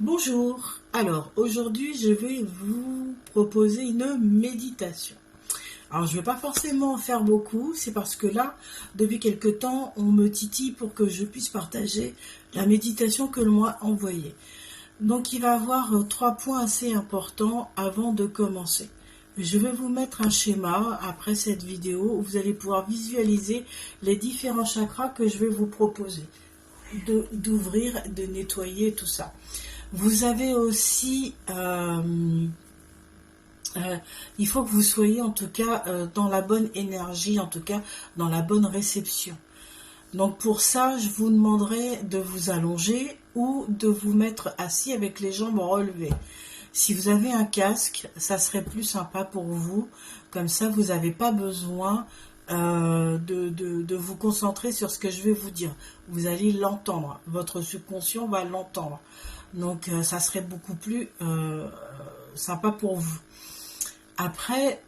Bonjour, alors aujourd'hui je vais vous proposer une méditation. Alors je ne vais pas forcément en faire beaucoup, c'est parce que là, depuis quelque temps, on me titille pour que je puisse partager la méditation que l'on m'a envoyée. Donc il va y avoir trois points assez importants avant de commencer. Je vais vous mettre un schéma après cette vidéo où vous allez pouvoir visualiser les différents chakras que je vais vous proposer. D'ouvrir, de nettoyer tout ça. Vous avez aussi, il faut que vous soyez en tout cas dans la bonne énergie, en tout cas dans la bonne réception. Donc pour ça, je vous demanderai de vous allonger ou de vous mettre assis avec les jambes relevées. Si vous avez un casque, ça serait plus sympa pour vous. Comme ça, vous n'avez pas besoin de vous concentrer sur ce que je vais vous dire. Vous allez l'entendre. Votre subconscient va l'entendre. Donc, ça serait beaucoup plus sympa pour vous. Après,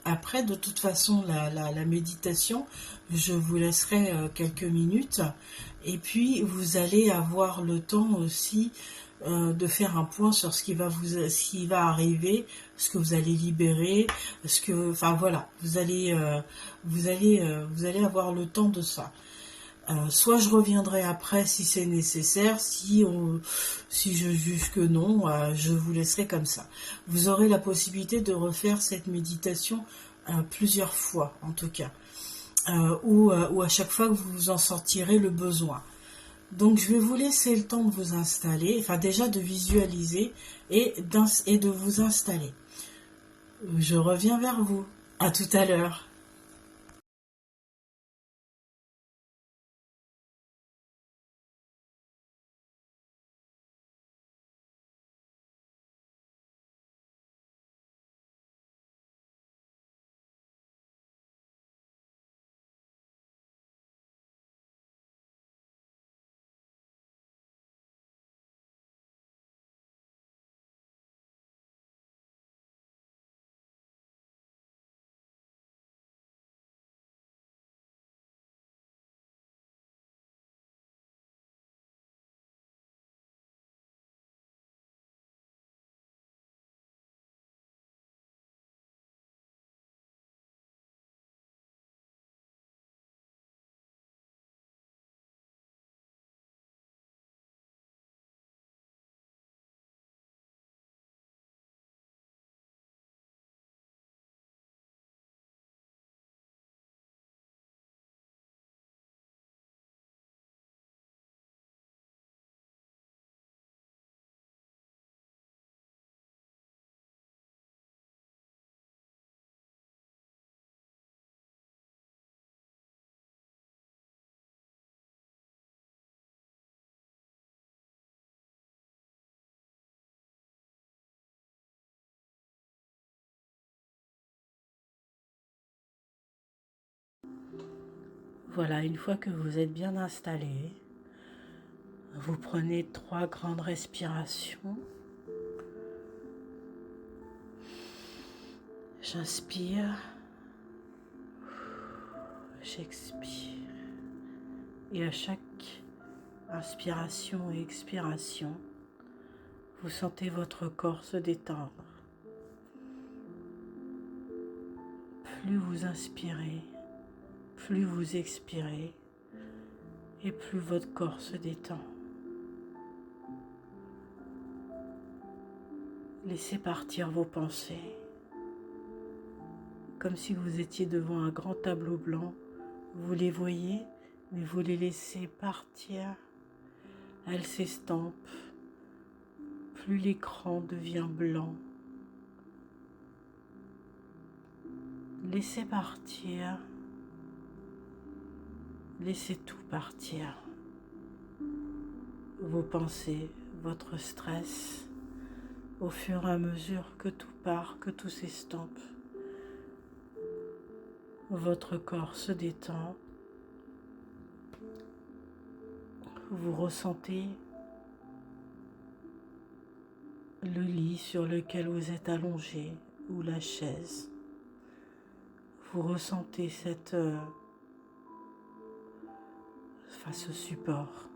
après de toute façon, la méditation, je vous laisserai quelques minutes. Et puis, vous allez avoir le temps aussi de faire un point sur ce qui va arriver, ce que vous allez libérer, enfin voilà, vous allez avoir le temps de ça. Soit je reviendrai après si c'est nécessaire, si je juge que non, je vous laisserai comme ça. Vous aurez la possibilité de refaire cette méditation plusieurs fois en tout cas, ou à chaque fois que vous en sentirez le besoin. Donc je vais vous laisser le temps de vous installer, enfin déjà de visualiser et de vous installer. Je reviens vers vous. À tout à l'heure. Voilà, une fois que vous êtes bien installé, vous prenez 3 grandes respirations. J'inspire, j'expire. Et à chaque inspiration et expiration, vous sentez votre corps se détendre. Plus vous inspirez, plus vous expirez et plus votre corps se détend. Laissez partir vos pensées, comme si vous étiez devant un grand tableau blanc. Vous les voyez, mais vous les laissez partir. Elles s'estampent. Plus l'écran devient blanc. Laissez partir. Laissez tout partir. Vos pensées, votre stress, au fur et à mesure que tout part, que tout s'estompe. Votre corps se détend. Vous ressentez le lit sur lequel vous êtes allongé ou la chaise. Vous ressentez ce support.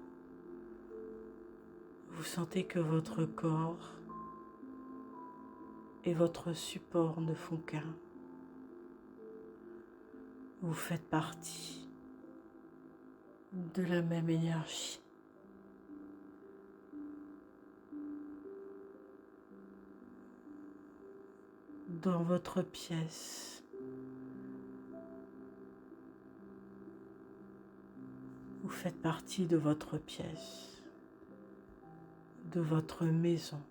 Vous sentez que votre corps et votre support ne font qu'un. Vous faites partie de la même énergie. Dans votre pièce, vous faites partie de votre pièce, de votre maison.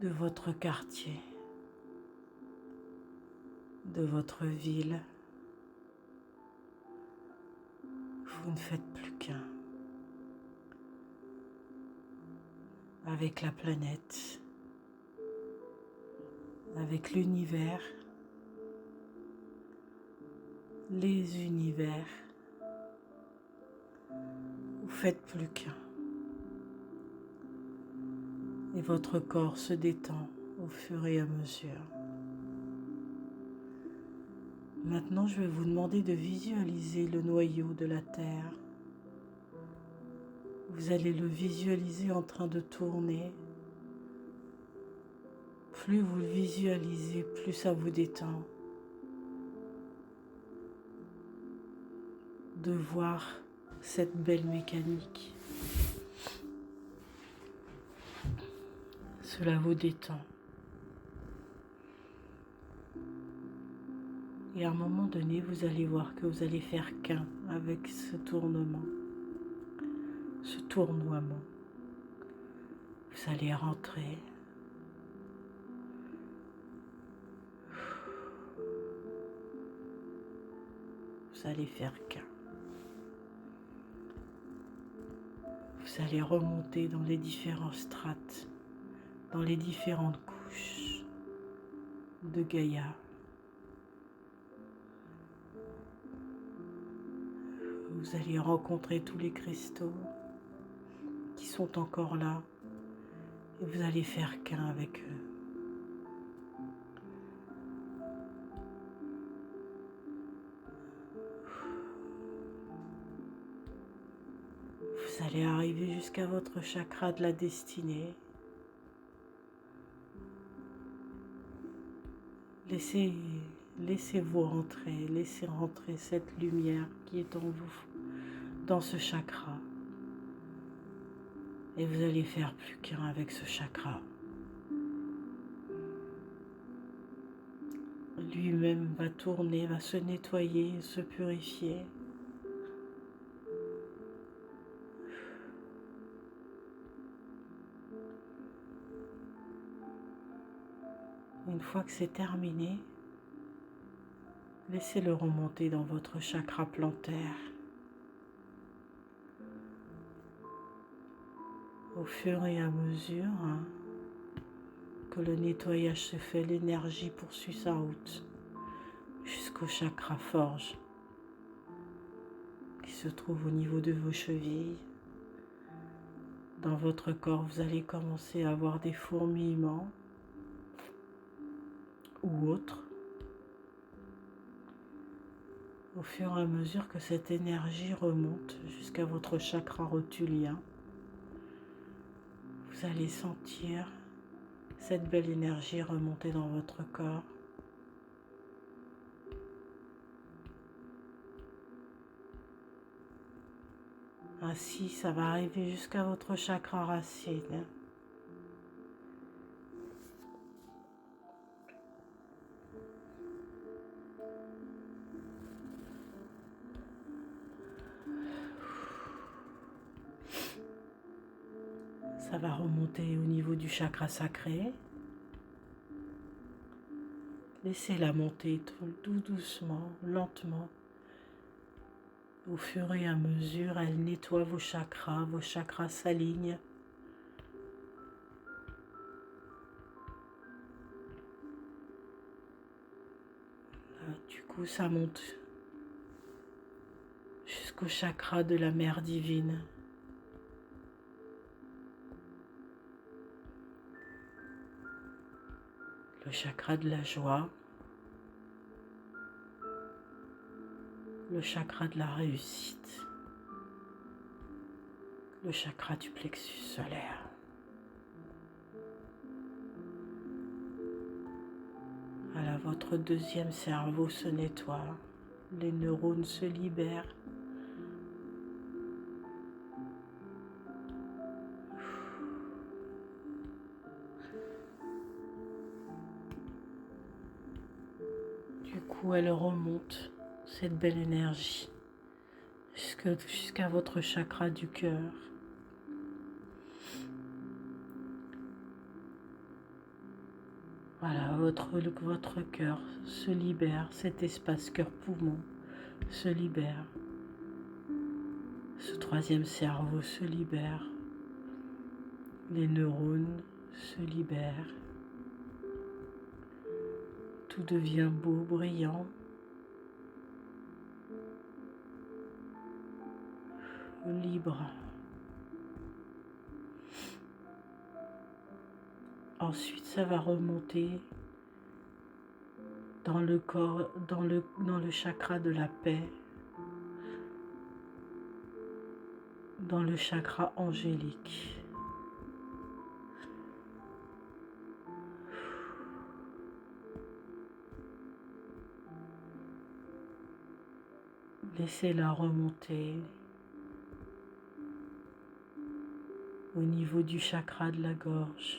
De votre quartier, de votre ville. Vous ne faites plus qu'un avec la planète, avec l'univers, les univers. Vous faites plus qu'un. Et votre corps se détend au fur et à mesure. Maintenant, je vais vous demander de visualiser le noyau de la Terre. Vous allez le visualiser en train de tourner. Plus vous le visualisez, plus ça vous détend. De voir cette belle mécanique. Cela vous détend. Et à un moment donné, vous allez voir que vous allez faire qu'un avec ce tournement, ce tournoiement. Vous allez rentrer. Vous allez faire qu'un. Vous allez remonter dans les différents strates, dans les différentes couches de Gaïa. Vous allez rencontrer tous les cristaux qui sont encore là et vous allez faire qu'un avec eux. Vous allez arriver jusqu'à votre chakra de la destinée. Laissez-vous rentrer, laissez rentrer cette lumière qui est en vous, dans ce chakra. Et vous allez faire plus qu'un avec ce chakra. Lui-même va tourner, va se nettoyer, se purifier. Une fois que c'est terminé, laissez-le remonter dans votre chakra plantaire. Au fur et à mesure que le nettoyage se fait, l'énergie poursuit sa route jusqu'au chakra forge qui se trouve au niveau de vos chevilles. Dans votre corps, vous allez commencer à avoir des fourmillements ou autres. Au fur et à mesure que cette énergie remonte jusqu'à votre chakra rotulien, vous allez sentir cette belle énergie remonter dans votre corps. Ainsi, ça va arriver jusqu'à votre chakra racine. Ça va remonter au niveau du chakra sacré. Laissez-la monter tout doucement, lentement. Au fur et à mesure, elle nettoie vos chakras s'alignent. Du coup, ça monte jusqu'au chakra de la mère divine. Le chakra de la joie, le chakra de la réussite, le chakra du plexus solaire. Voilà, votre deuxième cerveau se nettoie, les neurones se libèrent. Du coup, elle remonte, cette belle énergie, jusqu'à votre chakra du cœur. Voilà, votre cœur se libère, cet espace cœur-poumon se libère. Ce troisième cerveau se libère. Les neurones se libèrent. Tout devient beau, brillant. Libre. Ensuite, ça va remonter dans le corps, dans le chakra de la paix, dans le chakra angélique. Laissez-la remonter au niveau du chakra de la gorge.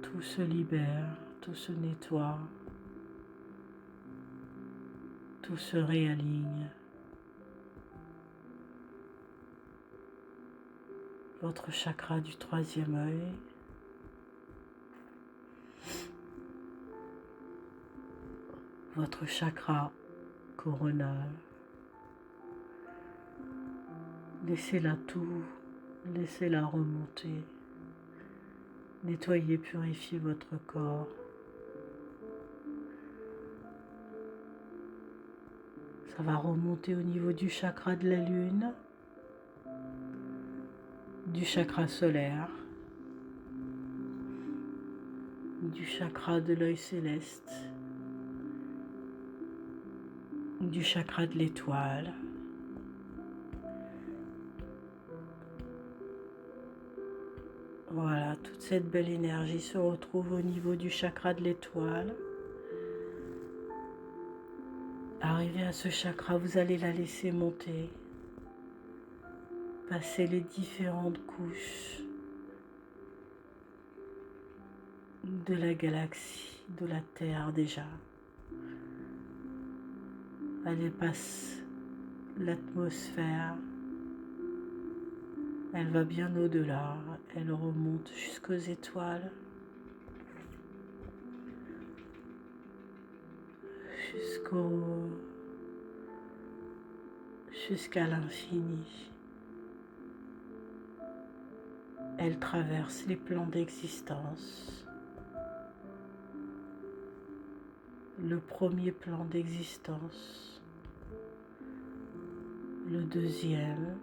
Tout se libère, tout se nettoie, tout se réaligne. Votre chakra du troisième œil, votre chakra coronal. Laissez-la remonter. Nettoyez, purifiez votre corps. Ça va remonter au niveau du chakra de la lune, du chakra solaire, du chakra de l'œil céleste, du chakra de l'étoile. Voilà, toute cette belle énergie se retrouve au niveau du chakra de l'étoile. Arrivé à ce chakra, vous allez la laisser monter, passer les différentes couches de la galaxie, de la Terre déjà. Elle passe l'atmosphère, elle va bien au-delà, elle remonte jusqu'aux étoiles, jusqu'à l'infini. Elle traverse les plans d'existence. Le premier plan d'existence, le deuxième,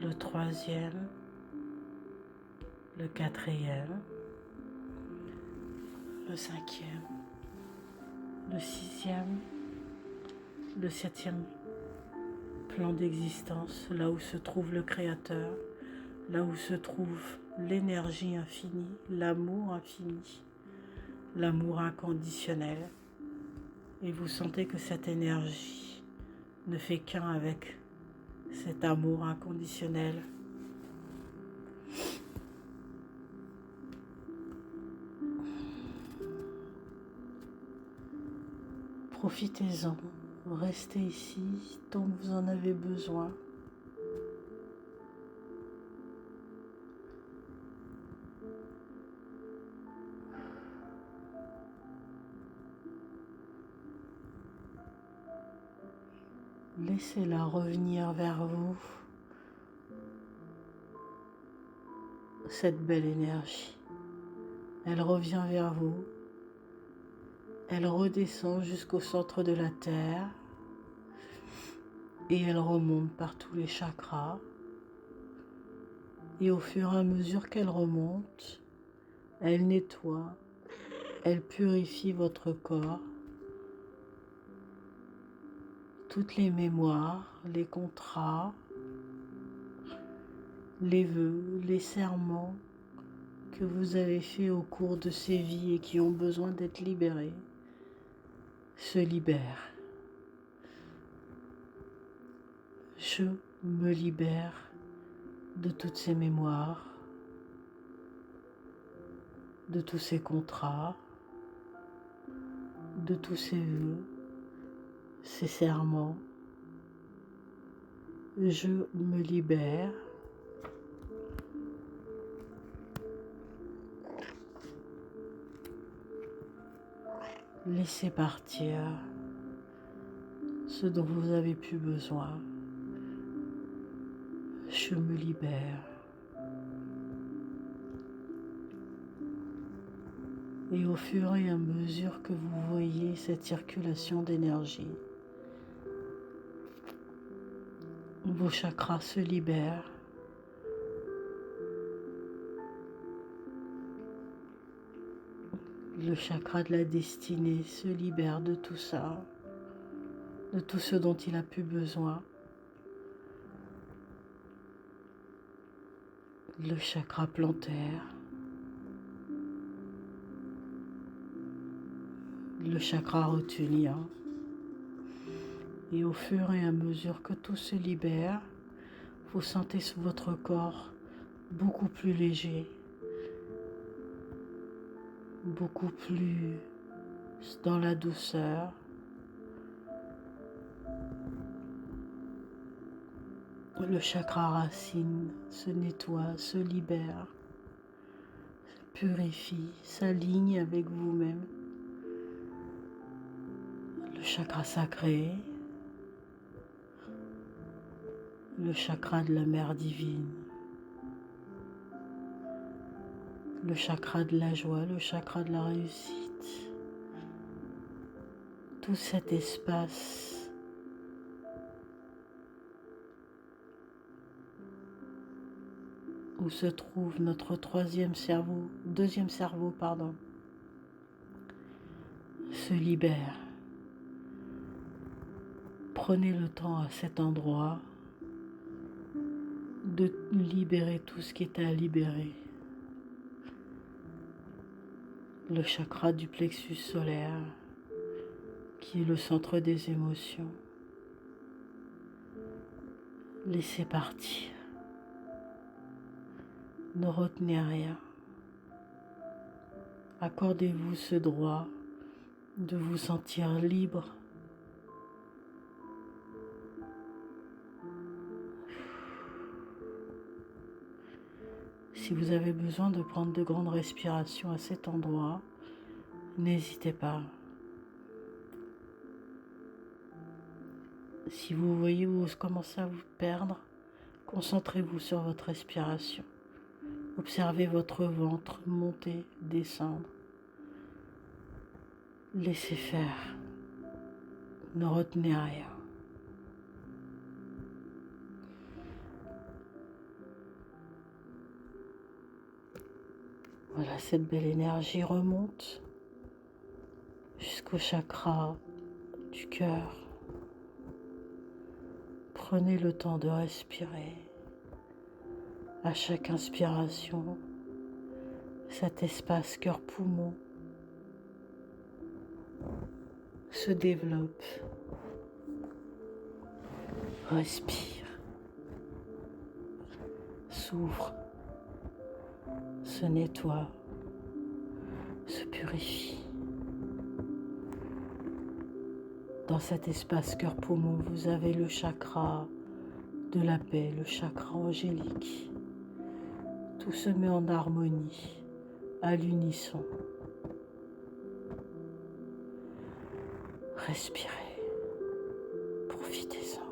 le troisième, le quatrième, le cinquième, le sixième, le septième plan d'existence, là où se trouve le Créateur, là où se trouve l'énergie infinie, l'amour infini, l'amour inconditionnel. Et vous sentez que cette énergie ne fait qu'un avec cet amour inconditionnel. Profitez-en, restez ici tant que vous en avez besoin. Laissez-la revenir vers vous, cette belle énergie. Elle revient vers vous, elle redescend jusqu'au centre de la Terre et elle remonte par tous les chakras. Et au fur et à mesure qu'elle remonte, elle nettoie, elle purifie votre corps. toutes les mémoires, les contrats, les vœux, les serments que vous avez faits au cours de ces vies et qui ont besoin d'être libérés, se libèrent. Je me libère de toutes ces mémoires, de tous ces contrats, de tous ces vœux, ces serments. Je me libère. Laissez partir ce dont vous avez plus besoin. Je me libère. Et au fur et à mesure que vous voyez cette circulation d'énergie, vos chakras se libèrent. Le chakra de la destinée se libère de tout ça, de tout ce dont il a plus besoin. Le chakra plantaire, le chakra rotulien. Et au fur et à mesure que tout se libère, vous sentez votre corps beaucoup plus léger, beaucoup plus dans la douceur. Le chakra racine se nettoie, se libère, se purifie, s'aligne avec vous-même. Le chakra sacré, le chakra de la mère divine, le chakra de la joie, le chakra de la réussite. Tout cet espace où se trouve notre deuxième cerveau, se libère. Prenez le temps à cet endroit de libérer tout ce qui est à libérer. Le chakra du plexus solaire, qui est le centre des émotions. Laissez partir. Ne retenez rien. Accordez-vous ce droit de vous sentir libre. Si vous avez besoin de prendre de grandes respirations à cet endroit, n'hésitez pas. Si vous voyez vous commencez à vous perdre, concentrez-vous sur votre respiration. Observez votre ventre monter, descendre. Laissez faire. Ne retenez rien. Voilà, cette belle énergie remonte jusqu'au chakra du cœur. Prenez le temps de respirer. À chaque inspiration, cet espace cœur-poumon se développe. Respire. S'ouvre. Se nettoie. Se purifie. Dans cet espace cœur-poumon, vous avez le chakra de la paix, le chakra angélique. Tout se met en harmonie, à l'unisson. Respirez, profitez-en.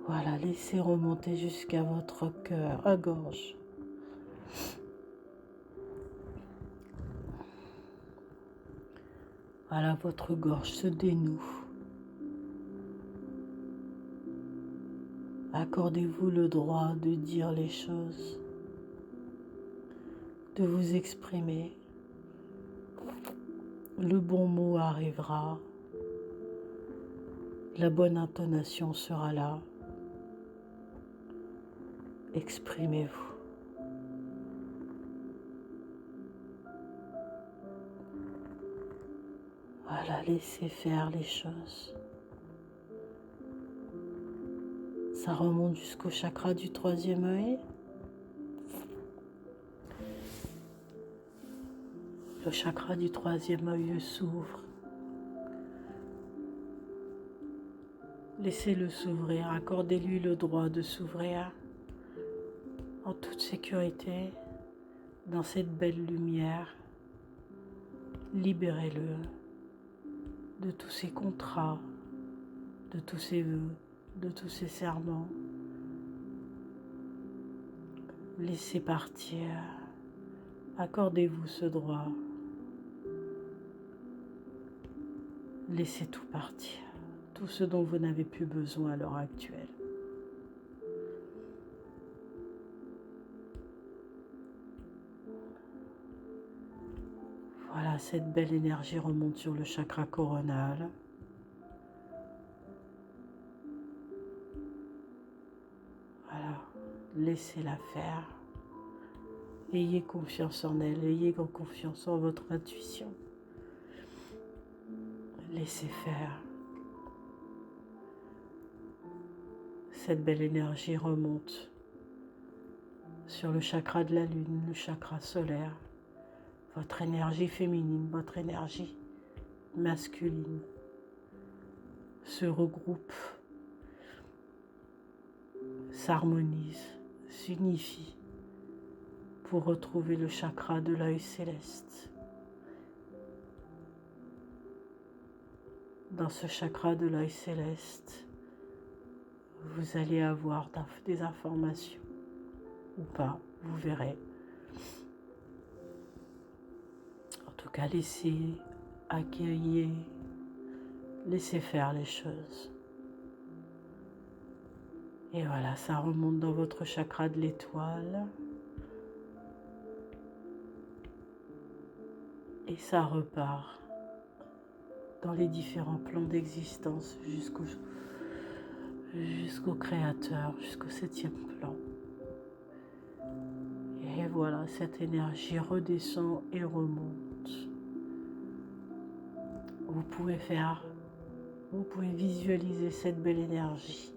Voilà, laissez remonter jusqu'à votre cœur, à gorge. Voilà, votre gorge se dénoue. Accordez-vous le droit de dire les choses, de vous exprimer. le bon mot arrivera, la bonne intonation sera là. Exprimez-vous. Voilà, laissez faire les choses. Ça remonte jusqu'au chakra du troisième œil. Le chakra du troisième œil s'ouvre. Laissez-le s'ouvrir, accordez-lui le droit de s'ouvrir en toute sécurité dans cette belle lumière. Libérez-le de tous ses contrats, de tous ses vœux, de tous ses serments. Laissez partir, accordez-vous ce droit. Laissez tout partir, tout ce dont vous n'avez plus besoin à l'heure actuelle. Voilà, cette belle énergie remonte sur le chakra coronal. Voilà, laissez-la faire. Ayez confiance en elle, ayez confiance en votre intuition. Laissez faire. Cette belle énergie remonte sur le chakra de la lune, le chakra solaire, votre énergie féminine, votre énergie masculine se regroupe, s'harmonise, s'unifie pour retrouver le chakra de l'œil céleste. Dans ce chakra de l'œil céleste, vous allez avoir des informations ou pas, vous verrez. En tout cas, laissez accueillir, laissez faire les choses. Et voilà, ça remonte dans votre chakra de l'étoile. Et ça repart dans les différents plans d'existence jusqu'au créateur, jusqu'au 7e plan. Et voilà, cette énergie redescend et remonte. Vous pouvez visualiser cette belle énergie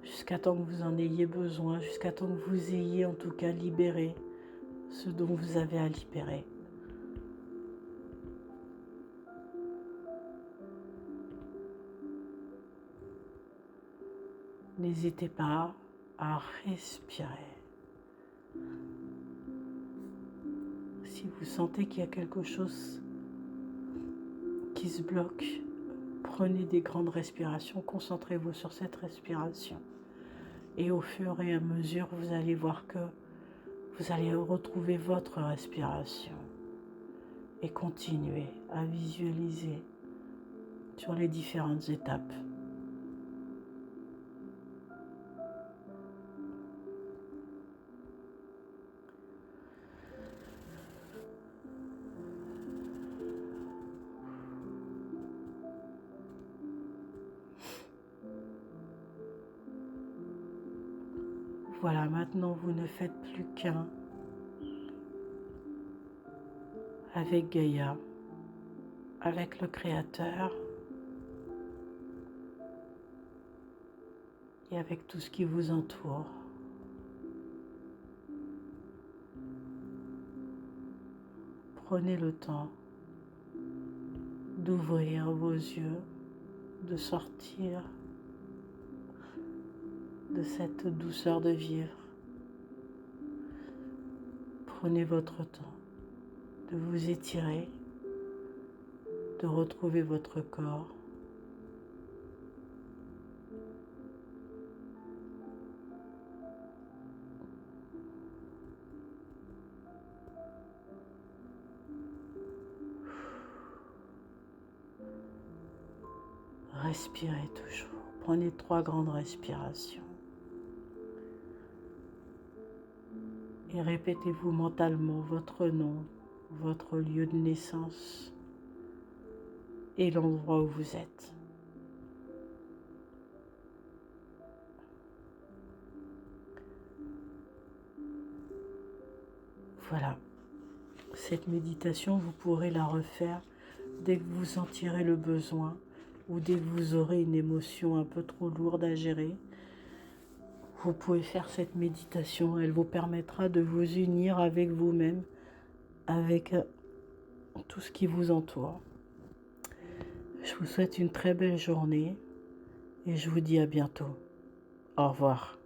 jusqu'à temps que vous en ayez besoin, jusqu'à temps que vous ayez en tout cas libéré ce dont vous avez à libérer. N'hésitez pas à respirer. Si vous sentez qu'il y a quelque chose qui se bloque, prenez des grandes respirations, concentrez-vous sur cette respiration. Et au fur et à mesure, vous allez voir que vous allez retrouver votre respiration et continuer à visualiser sur les différentes étapes. Voilà, maintenant vous ne faites plus qu'un avec Gaïa, avec le Créateur et avec tout ce qui vous entoure. Prenez le temps d'ouvrir vos yeux, de sortir de cette douceur de vivre. Prenez votre temps de vous étirer, de retrouver votre corps. Respirez toujours. Prenez 3 grandes respirations. Et répétez-vous mentalement votre nom votre lieu de naissance et l'endroit où vous êtes. Voilà. Cette méditation, vous pourrez la refaire dès que vous sentirez le besoin ou dès que vous aurez une émotion un peu trop lourde à gérer. Vous pouvez faire cette méditation. Elle vous permettra de vous unir avec vous-même, avec tout ce qui vous entoure. Je vous souhaite une très belle journée et je vous dis à bientôt. Au revoir.